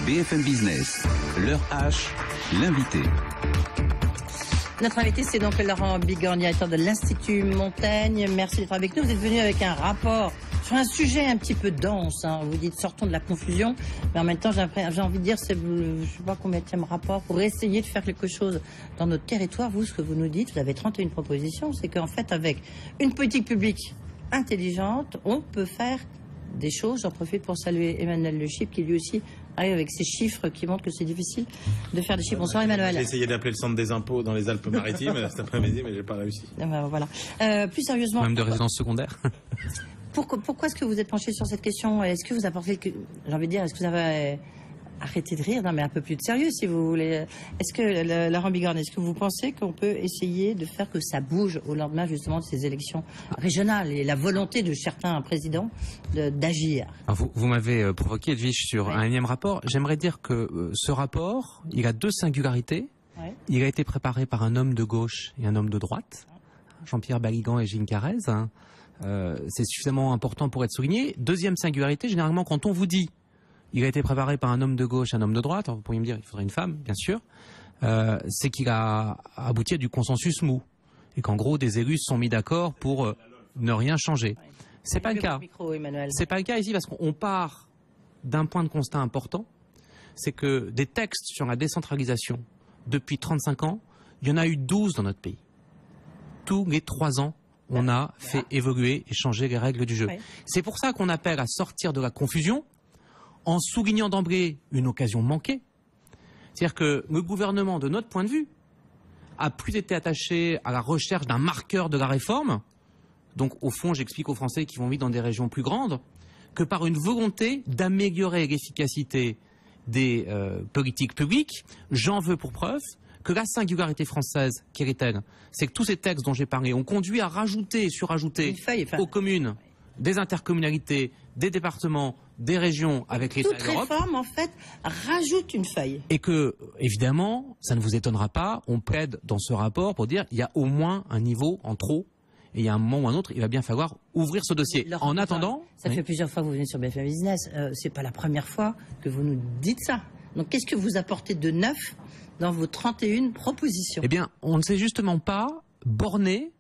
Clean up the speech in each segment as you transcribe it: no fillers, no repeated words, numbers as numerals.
BFM Business, l'heure H, l'invité. Notre invité, c'est donc Laurent Bigorre, directeur de l'Institut Montaigne. Merci d'être avec nous. Vous êtes venu avec un rapport sur un sujet un petit peu dense. Vous dites sortons de la confusion, mais en même temps, j'ai envie de dire, c'est, je ne sais pas combien de rapport pour essayer de faire quelque chose dans notre territoire. Vous, ce que vous nous dites, vous avez 31 propositions, c'est qu'en fait, avec une politique publique intelligente, on peut faire des choses. J'en profite pour saluer Emmanuel Le Chip, qui lui aussi arrive avec ses chiffres qui montrent que c'est difficile de faire des chiffres. Bonsoir Emmanuel. J'ai essayé d'appeler le centre des impôts dans les Alpes-Maritimes cet après-midi, mais j'ai pas réussi. Voilà. Plus sérieusement, même de résidence secondaire. Pourquoi est-ce que vous êtes penché sur cette question? Est-ce que vous apportez, j'ai envie de dire, est-ce que vous avez arrêté de rire? Non, mais un peu plus de sérieux, si vous voulez. Est-ce que, Laurent Bigorre, est-ce que vous pensez qu'on peut essayer de faire que ça bouge au lendemain, justement, de ces élections régionales et la volonté de certains présidents d'agir? Vous m'avez provoqué, Edwige, sur un énième rapport. J'aimerais dire que ce rapport, il a deux singularités. Ouais. Il a été préparé par un homme de gauche et un homme de droite, Jean-Pierre Baligan et Gilles Carrez. C'est suffisamment important pour être souligné. Deuxième singularité, généralement, quand on vous dit il a été préparé par un homme de gauche, un homme de droite, vous pourriez me dire il faudrait une femme, bien sûr, c'est qu'il a abouti à du consensus mou. Et qu'en gros, des élus se sont mis d'accord pour ne rien changer. C'est pas le cas. C'est pas le cas ici parce qu'on part d'un point de constat important, c'est que des textes sur la décentralisation, depuis 35 ans, il y en a eu 12 dans notre pays. Tous les 3 ans, on a fait évoluer et changer les règles du jeu. Ouais. C'est pour ça qu'on appelle à sortir de la confusion en soulignant d'emblée une occasion manquée. C'est-à-dire que le gouvernement, de notre point de vue, a plus été attaché à la recherche d'un marqueur de la réforme, donc au fond, j'explique aux Français qui vont vivre dans des régions plus grandes, que par une volonté d'améliorer l'efficacité des politiques publiques. J'en veux pour preuve que la singularité française, quelle est-elle? C'est que tous ces textes dont j'ai parlé ont conduit à rajouter et surajouter aux communes, des intercommunalités, des départements, des régions avec l'État et l'Europe. Toute réforme, en fait, rajoute une feuille. Et que, évidemment, ça ne vous étonnera pas, on plaide dans ce rapport pour dire qu'il y a au moins un niveau en trop. Et il y a un moment ou un autre, il va bien falloir ouvrir ce dossier. En attendant... Ça fait plusieurs fois que vous venez sur BFM Business. C'est pas la première fois que vous nous dites ça. Donc, qu'est-ce que vous apportez de neuf dans vos 31 propositions? Eh bien, on ne s'est justement pas borné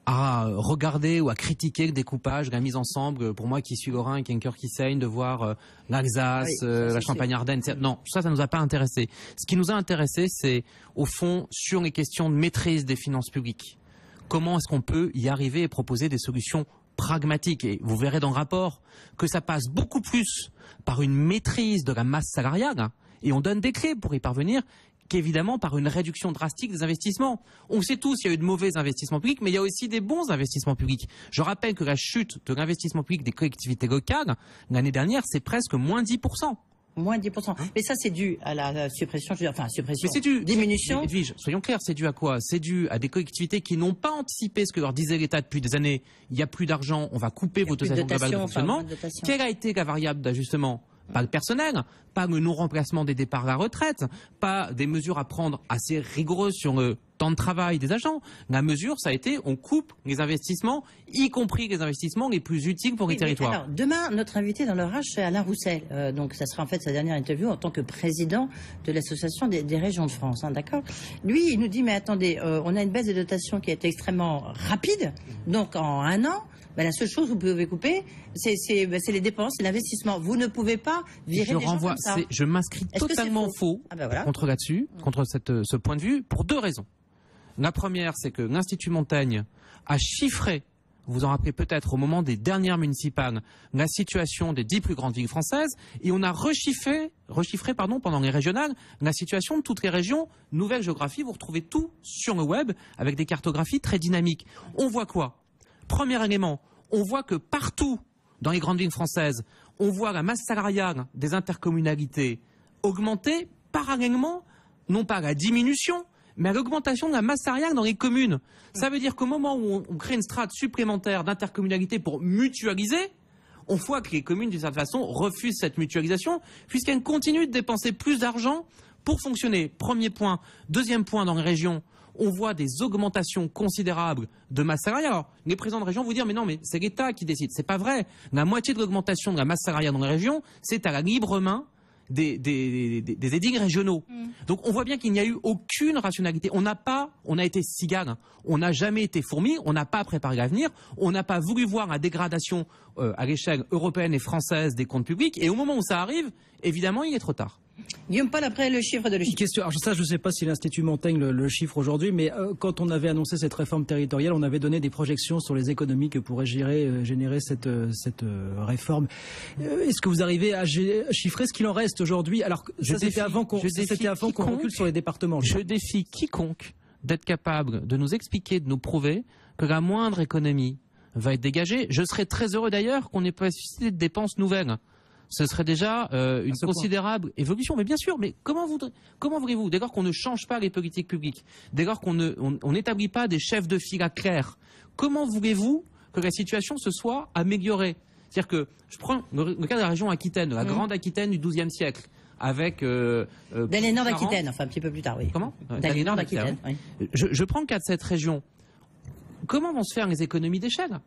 à regarder ou à critiquer le découpage, la mise ensemble, pour moi qui suis lorrain et qui a un cœur qui saigne, de voir l'Alsace, la Champagne-Ardenne, non, ça ne nous a pas intéressé. Ce qui nous a intéressé, c'est au fond sur les questions de maîtrise des finances publiques. Comment est-ce qu'on peut y arriver et proposer des solutions pragmatiques? Et vous verrez dans le rapport que ça passe beaucoup plus par une maîtrise de la masse salariale, et on donne des clés pour y parvenir, qu'évidemment par une réduction drastique des investissements. On sait tous qu'il y a eu de mauvais investissements publics, mais il y a aussi des bons investissements publics. Je rappelle que la chute de l'investissement public des collectivités locales, l'année dernière, c'est presque moins 10%. Moins 10%. Mais ça, c'est dû à la suppression, mais c'est dû, diminution. Edwige, soyons clairs, c'est dû à quoi? C'est dû à des collectivités qui n'ont pas anticipé ce que leur disait l'État depuis des années. Il n'y a plus d'argent, on va couper vos dotations globales de fonctionnement. Quelle a été la variable d'ajustement? Pas le personnel, pas le non-remplacement des départs à la retraite, pas des mesures à prendre assez rigoureuses sur le temps de travail des agents. La mesure, ça a été, on coupe les investissements, y compris les investissements les plus utiles pour les territoires. Alors, demain, notre invité dans l'heure H, c'est Alain Roussel. Donc, ça sera en fait sa dernière interview en tant que président de l'Association des régions de France. D'accord? Lui, il nous dit, mais attendez, on a une baisse de dotation qui est extrêmement rapide. Donc, en un an, la seule chose que vous pouvez couper, c'est les dépenses, c'est l'investissement. Vous ne pouvez pas virer les gens comme ça. Je m'inscris totalement faux contre là-dessus, contre ce point de vue, pour deux raisons. La première, c'est que l'Institut Montaigne a chiffré, vous en rappelez peut-être au moment des dernières municipales, la situation des 10 plus grandes villes françaises, et on a rechiffré pendant les régionales, la situation de toutes les régions. Nouvelle géographie, vous retrouvez tout sur le web, avec des cartographies très dynamiques. On voit quoi? Premier élément, on voit que partout dans les grandes villes françaises, on voit la masse salariale des intercommunalités augmenter parallèlement, non pas à la diminution, mais à l'augmentation de la masse salariale dans les communes. Ça veut dire qu'au moment où on crée une strate supplémentaire d'intercommunalité pour mutualiser, on voit que les communes, d'une certaine façon, refusent cette mutualisation, puisqu'elles continuent de dépenser plus d'argent pour fonctionner. Premier point. Deuxième point, dans les régions, on voit des augmentations considérables de masse salariale. Alors, les présidents de région vont dire, mais non, mais c'est l'État qui décide. C'est pas vrai. La moitié de l'augmentation de la masse salariale dans les régions, c'est à la libre main des édits régionaux. Donc on voit bien qu'il n'y a eu aucune rationalité. On a été cigale, on n'a jamais été fourmi, on n'a pas préparé l'avenir, on n'a pas voulu voir la dégradation à l'échelle européenne et française des comptes publics, et au moment où ça arrive, évidemment, il est trop tard. Guillaume Paul, après le chiffre de le chiffre. Question. Alors ça, je ne sais pas si l'Institut Montaigne le chiffre aujourd'hui, mais quand on avait annoncé cette réforme territoriale, on avait donné des projections sur les économies que pourrait générer cette réforme. Est-ce que vous arrivez à chiffrer ce qu'il en reste aujourd'hui? Alors c'était avant qu'on recule sur les départements. Je défie quiconque d'être capable de nous expliquer, de nous prouver que la moindre économie va être dégagée. Je serais très heureux d'ailleurs qu'on n'ait pas suscité de dépenses nouvelles. Ce serait déjà une considérable évolution. Mais bien sûr, mais comment voulez-vous, dès lors qu'on ne change pas les politiques publiques, dès lors qu'on n'établit pas des chefs de file clairs, comment voulez-vous que la situation se soit améliorée? C'est-à-dire que, je prends le cas de la région Aquitaine, de la grande Aquitaine du XIIe siècle, avec... D'Aliénor d'Aquitaine, enfin un petit peu plus tard, oui. Comment? D'Aliénor d'Aquitaine, oui. Je prends le cas de cette région. Comment vont se faire les économies d'échelle?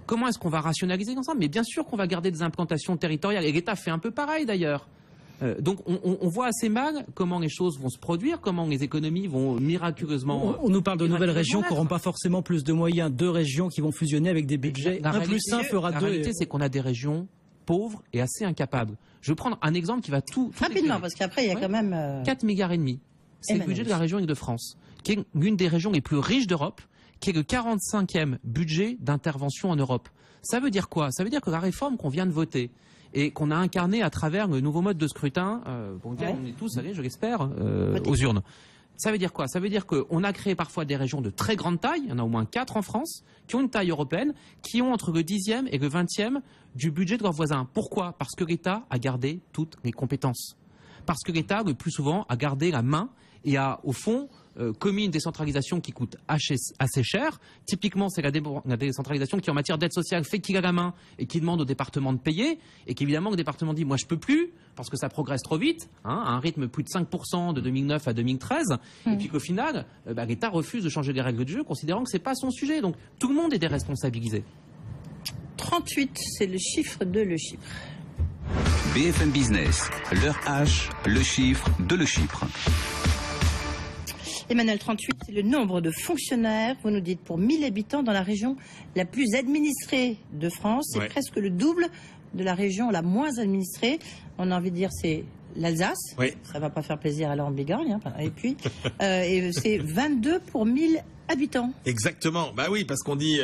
Comment est-ce qu'on va rationaliser l'ensemble? Mais bien sûr qu'on va garder des implantations territoriales. Et l'État fait un peu pareil d'ailleurs. Donc on voit assez mal comment les choses vont se produire, comment les économies vont miraculeusement... On nous parle de nouvelles régions qui n'auront pas forcément plus de moyens. 2 régions qui vont fusionner avec des budgets. 1 + 1 fera 2. La réalité, c'est qu'on a des régions pauvres et assez incapables. Je vais prendre un exemple qui va tout rapidement, parce qu'après, il y a quand même... 4,5 milliards. C'est le budget de la région Île-de-France, qui est l'une des régions les plus riches d'Europe, qui est le 45e budget d'intervention en Europe. Ça veut dire quoi? Ça veut dire que la réforme qu'on vient de voter et qu'on a incarnée à travers le nouveau mode de scrutin, on est tous allés, je l'espère, aux urnes. Ça veut dire quoi? Ça veut dire qu'on a créé parfois des régions de très grande taille, il y en a au moins 4 en France, qui ont une taille européenne, qui ont entre le 10e et le 20e du budget de leurs voisins. Pourquoi? Parce que l'État a gardé toutes les compétences. Parce que l'État, le plus souvent, a gardé la main et a, au fond, commis une décentralisation qui coûte assez cher. Typiquement, c'est la décentralisation qui, en matière d'aide sociale, fait qu'il a la main et qui demande aux départements de payer. Et qu'évidemment, le département dit « moi, je peux plus » parce que ça progresse trop vite, à un rythme plus de 5% de 2009 à 2013. Et puis qu'au final, l'État refuse de changer les règles du jeu, considérant que ce n'est pas son sujet. Donc, tout le monde est déresponsabilisé. 38, c'est le chiffre de le chiffre. BFM Business, l'heure H, le chiffre de le chiffre. Emmanuel, 38, c'est le nombre de fonctionnaires, vous nous dites, pour 1000 habitants dans la région la plus administrée de France. C'est presque le double de la région la moins administrée. On a envie de dire c'est l'Alsace. Oui. Ça ne va pas faire plaisir à Laurent Bigogne. Hein. Et puis, c'est 22 pour 1000 habitants. Exactement. Bah oui, parce qu'on dit,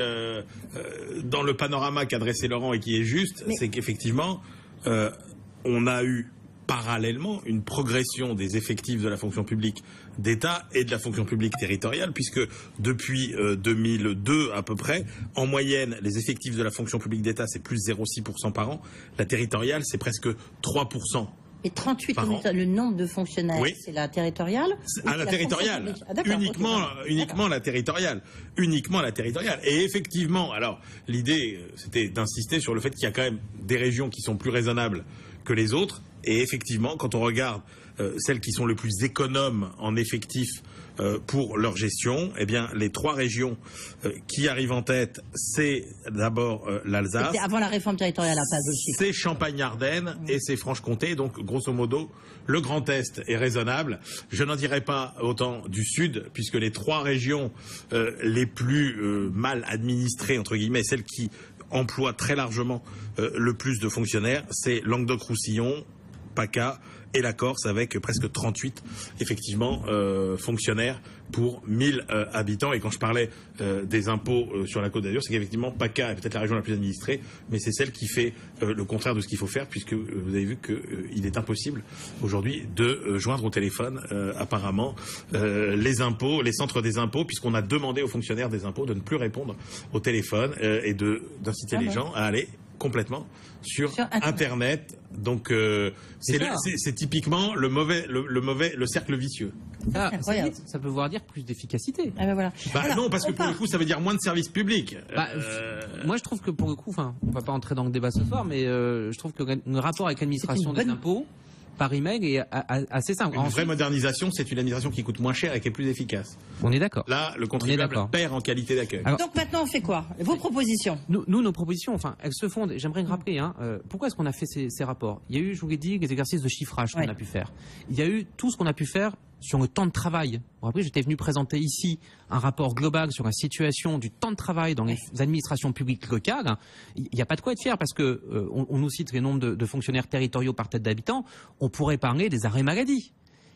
dans le panorama qu'a dressé Laurent et qui est juste, c'est qu'effectivement, on a eu parallèlement une progression des effectifs de la fonction publique d'État et de la fonction publique territoriale, puisque depuis 2002 à peu près, en moyenne, les effectifs de la fonction publique d'État, c'est plus 0,6% par an. La territoriale, c'est presque 3%. Et 38, le nombre de fonctionnaires, c'est la territoriale? La territoriale. Uniquement la territoriale. Uniquement la territoriale. Et effectivement, alors, l'idée, c'était d'insister sur le fait qu'il y a quand même des régions qui sont plus raisonnables que les autres. Et effectivement, quand on regarde celles qui sont le plus économes en effectifs pour leur gestion, eh bien, les 3 régions qui arrivent en tête, c'est d'abord l'Alsace. C'était avant la réforme territoriale, c'est Champagne-Ardenne et c'est Franche-Comté. Donc, grosso modo, le Grand Est est raisonnable. Je n'en dirai pas autant du Sud, puisque les 3 régions les plus mal administrées, entre guillemets, celles qui emploient très largement le plus de fonctionnaires, c'est Languedoc-Roussillon, PACA et la Corse, avec presque 38 effectivement fonctionnaires pour 1000 habitants. Et quand je parlais des impôts sur la Côte d'Azur, c'est qu'effectivement PACA est peut-être la région la plus administrée, mais c'est celle qui fait le contraire de ce qu'il faut faire, puisque vous avez vu qu'il est impossible aujourd'hui de joindre au téléphone apparemment les impôts, les centres des impôts, puisqu'on a demandé aux fonctionnaires des impôts de ne plus répondre au téléphone et d'inciter les gens à aller complètement sur Internet. Donc c'est typiquement le cercle vicieux. Ça peut vouloir dire plus d'efficacité. Non, parce que pour le coup, ça veut dire moins de services publics. Moi, je trouve que pour le coup, on va pas entrer dans le débat ce soir, mais je trouve que le rapport avec l'administration des impôts par email est assez simple. Une vraie modernisation, c'est une administration qui coûte moins cher et qui est plus efficace. On est d'accord. Là, le contribuable perd en qualité d'accueil. Donc maintenant, on fait quoi? Vos propositions? Nous, nos propositions, enfin, elles se fondent. J'aimerais rappeler, pourquoi est-ce qu'on a fait ces rapports? Il y a eu, je vous l'ai dit, les exercices de chiffrage qu'on a pu faire. Il y a eu tout ce qu'on a pu faire sur le temps de travail. Vous rappelez, j'étais venu présenter ici un rapport global sur la situation du temps de travail dans les administrations publiques locales. Il n'y a pas de quoi être fier parce que on nous cite les nombres de fonctionnaires territoriaux par tête d'habitant. On pourrait parler des arrêts maladie.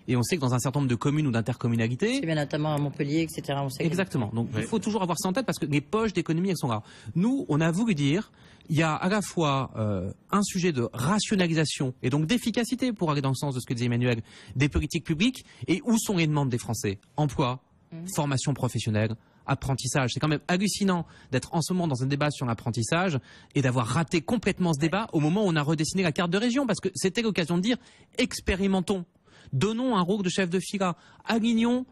Et on sait que dans un certain nombre de communes ou d'intercommunalités... C'est bien notamment à Montpellier, etc. On sait exactement. Donc il faut toujours avoir ça en tête parce que les poches d'économie, elles sont rares. Nous, on a voulu dire, il y a à la fois un sujet de rationalisation et donc d'efficacité, pour aller dans le sens de ce que disait Emmanuel, des politiques publiques, et où sont les demandes des Français? Emploi, formation professionnelle, apprentissage. C'est quand même hallucinant d'être en ce moment dans un débat sur l'apprentissage et d'avoir raté complètement ce débat au moment où on a redessiné la carte de région, parce que c'était l'occasion de dire, expérimentons. Donnons un rôle de chef de fila. Alignons,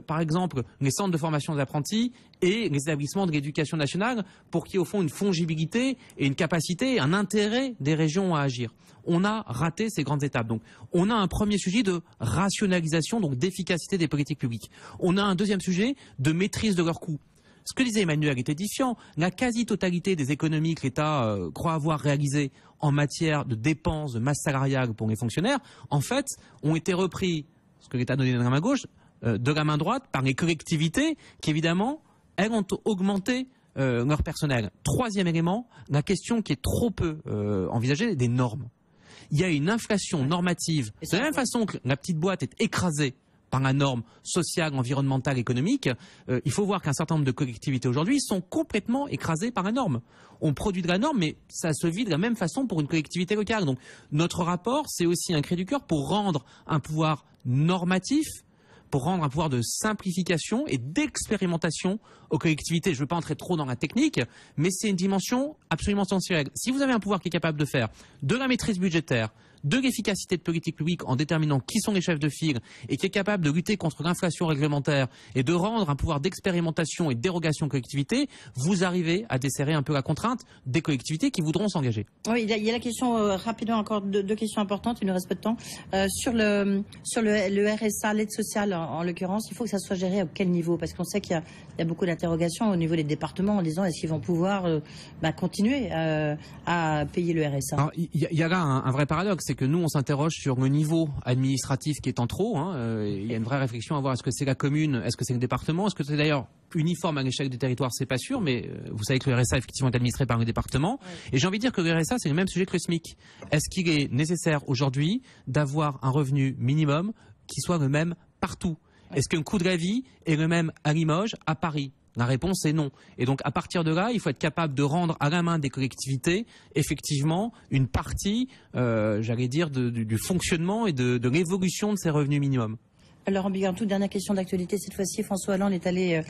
par exemple, les centres de formation des apprentis et les établissements de l'éducation nationale pour qu'il y ait au fond une fongibilité et une capacité, un intérêt des régions à agir. On a raté ces grandes étapes. Donc, on a un premier sujet de rationalisation, donc d'efficacité des politiques publiques. On a un deuxième sujet de maîtrise de leurs coûts. Ce que disait Emmanuel est édifiant. La quasi-totalité des économies que l'État croit avoir réalisées en matière de dépenses, de masse salariale pour les fonctionnaires, en fait, ont été repris, ce que l'État donnait de la main gauche, de la main droite, par les collectivités qui, évidemment, elles ont augmenté leur personnel. Troisième élément, la question qui est trop peu envisagée, des normes. Il y a une inflation normative. De la même façon que la petite boîte est écrasée par la norme sociale, environnementale, économique, il faut voir qu'un certain nombre de collectivités aujourd'hui sont complètement écrasées par la norme. On produit de la norme, mais ça se vit de la même façon pour une collectivité locale. Donc notre rapport, c'est aussi un cri du cœur pour rendre un pouvoir normatif, pour rendre un pouvoir de simplification et d'expérimentation aux collectivités. Je ne veux pas entrer trop dans la technique, mais c'est une dimension absolument essentielle. Si vous avez un pouvoir qui est capable de faire de la maîtrise budgétaire, de l'efficacité de politique publique en déterminant qui sont les chefs de file et qui est capable de lutter contre l'inflation réglementaire et de rendre un pouvoir d'expérimentation et de dérogation aux collectivités, vous arrivez à desserrer un peu la contrainte des collectivités qui voudront s'engager. Oui, il y a la question, rapidement encore, deux questions importantes, il nous reste peu de temps. Sur le RSA, l'aide sociale en l'occurrence, il faut que ça soit géré à quel niveau? Parce qu'on sait qu'il y a beaucoup d'interrogations au niveau des départements en disant est-ce qu'ils vont pouvoir continuer à payer le RSA? Il y a là un vrai paradoxe, c'est que nous on s'interroge sur le niveau administratif qui est en trop. Il y a une vraie réflexion à voir, est-ce que c'est la commune, est-ce que c'est le département, est-ce que c'est d'ailleurs uniforme à l'échelle des territoires, c'est pas sûr, mais vous savez que le RSA effectivement est administré par le département. Oui. Et j'ai envie de dire que le RSA c'est le même sujet que le SMIC. Est-ce qu'il est nécessaire aujourd'hui d'avoir un revenu minimum qui soit le même partout? Oui. Est-ce qu'un coût de la vie est le même à Limoges, à Paris? La réponse est non. Et donc, à partir de là, il faut être capable de rendre à la main des collectivités, effectivement, une partie, j'allais dire, du fonctionnement et de l'évolution de ces revenus minimums. Laurent Bigard, toute dernière question d'actualité. Cette fois-ci, François Hollande est allé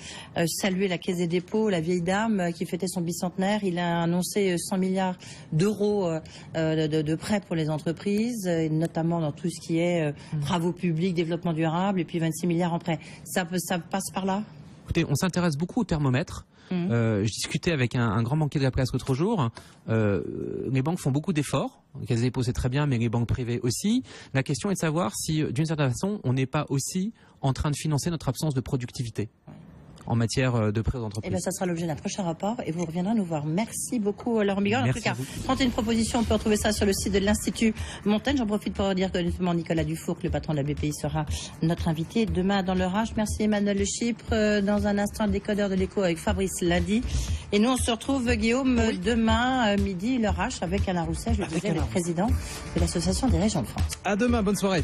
saluer la Caisse des dépôts, la vieille dame qui fêtait son bicentenaire. Il a annoncé 100 milliards d'euros de prêts pour les entreprises, notamment dans tout ce qui est travaux publics, développement durable, et puis 26 milliards en prêts. Ça passe par là? Écoutez, on s'intéresse beaucoup au thermomètre. Je discutais avec un grand banquier de la place l'autre jour. Les banques font beaucoup d'efforts. La Caisse des dépôts, c'est très bien, mais les banques privées aussi. La question est de savoir si, d'une certaine façon, on n'est pas aussi en train de financer notre absence de productivité en matière de prêts aux entreprises. Eh bien, ça sera l'objet d'un prochain rapport et vous reviendrez nous voir. Merci beaucoup, Laurent Bigard. En tout cas, 31 propositions, on peut retrouver ça sur le site de l'Institut Montaigne. J'en profite pour dire que notamment Nicolas Dufour, le patron de la BPI, sera notre invité demain dans le H. Merci Emmanuel Le Chypre. Dans un instant, le décodeur de l'écho avec Fabrice Ladi. Et nous, on se retrouve, Guillaume, demain midi, le H, avec Alain Rousset, je le disais, le président de l'Association des régions de France. À demain, bonne soirée.